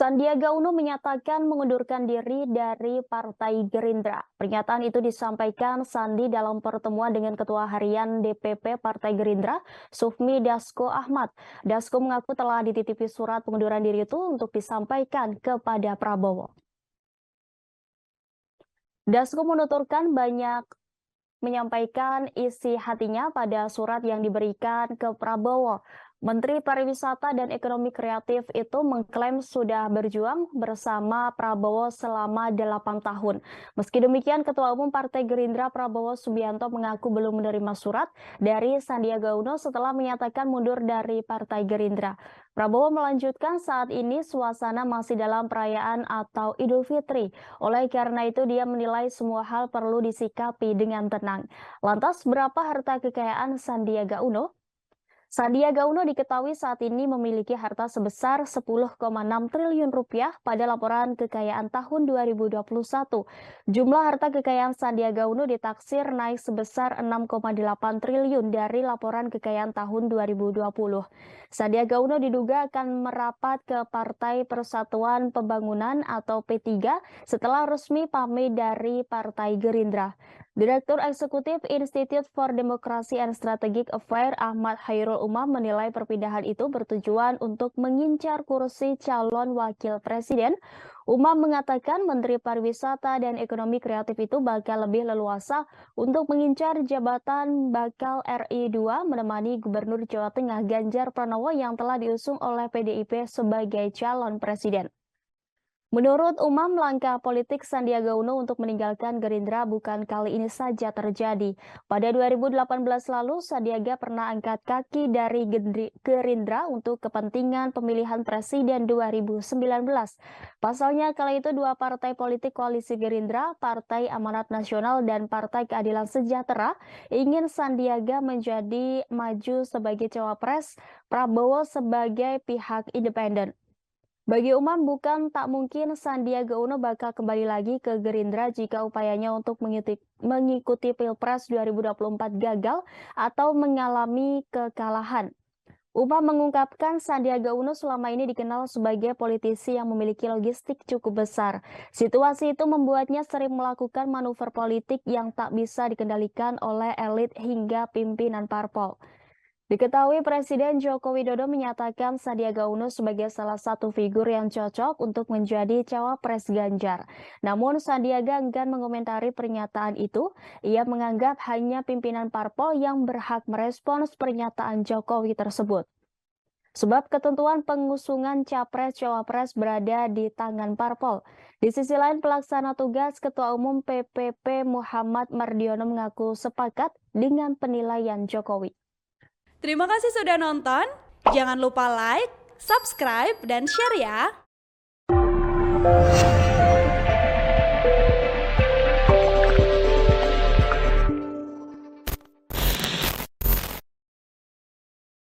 Sandiaga Uno menyatakan mengundurkan diri dari Partai Gerindra. Pernyataan itu disampaikan Sandi dalam pertemuan dengan Ketua Harian DPP Partai Gerindra, Sufmi Dasko Ahmad. Dasko mengaku telah dititipi surat pengunduran diri itu untuk disampaikan kepada Prabowo. Dasko menuturkan banyak menyampaikan isi hatinya pada surat yang diberikan ke Prabowo. Menteri Pariwisata dan Ekonomi Kreatif itu mengklaim sudah berjuang bersama Prabowo selama 8 tahun. Meski demikian, Ketua Umum Partai Gerindra Prabowo Subianto mengaku belum menerima surat dari Sandiaga Uno setelah menyatakan mundur dari Partai Gerindra. Prabowo melanjutkan saat ini suasana masih dalam perayaan atau Idul Fitri. Oleh karena itu, dia menilai semua hal perlu disikapi dengan tenang. Lantas, berapa harta kekayaan Sandiaga Uno? Sandiaga Uno diketahui saat ini memiliki harta sebesar 10,6 triliun rupiah pada laporan kekayaan tahun 2021. Jumlah harta kekayaan Sandiaga Uno ditaksir naik sebesar 6,8 triliun dari laporan kekayaan tahun 2020. Sandiaga Uno diduga akan merapat ke Partai Persatuan Pembangunan atau P3 setelah resmi pamit dari Partai Gerindra. Direktur Eksekutif Institute for Democracy and Strategic Affairs Ahmad Khairul Umam menilai perpindahan itu bertujuan untuk mengincar kursi calon wakil presiden. Umam mengatakan Menteri Pariwisata dan Ekonomi Kreatif itu bakal lebih leluasa untuk mengincar jabatan bakal RI 2 menemani Gubernur Jawa Tengah Ganjar Pranowo yang telah diusung oleh PDIP sebagai calon presiden. Menurut Umam, langkah politik Sandiaga Uno untuk meninggalkan Gerindra bukan kali ini saja terjadi. Pada 2018 lalu, Sandiaga pernah angkat kaki dari Gerindra untuk kepentingan pemilihan presiden 2019. Pasalnya, kala itu dua partai politik koalisi Gerindra, Partai Amanat Nasional dan Partai Keadilan Sejahtera, ingin Sandiaga menjadi maju sebagai cawapres, Prabowo sebagai pihak independen. Bagi Umam, bukan tak mungkin Sandiaga Uno bakal kembali lagi ke Gerindra jika upayanya untuk mengikuti Pilpres 2024 gagal atau mengalami kekalahan. Umam mengungkapkan Sandiaga Uno selama ini dikenal sebagai politisi yang memiliki logistik cukup besar. Situasi itu membuatnya sering melakukan manuver politik yang tak bisa dikendalikan oleh elit hingga pimpinan parpol. Diketahui Presiden Joko Widodo menyatakan Sandiaga Uno sebagai salah satu figur yang cocok untuk menjadi cawapres Ganjar. Namun Sandiaga enggan mengomentari pernyataan itu. Ia menganggap hanya pimpinan parpol yang berhak merespons pernyataan Jokowi tersebut. Sebab ketentuan pengusungan capres-cawapres berada di tangan parpol. Di sisi lain, pelaksana tugas Ketua Umum PPP Muhammad Mardiono mengaku sepakat dengan penilaian Jokowi. Terima kasih sudah nonton. Jangan lupa like, subscribe, dan share ya.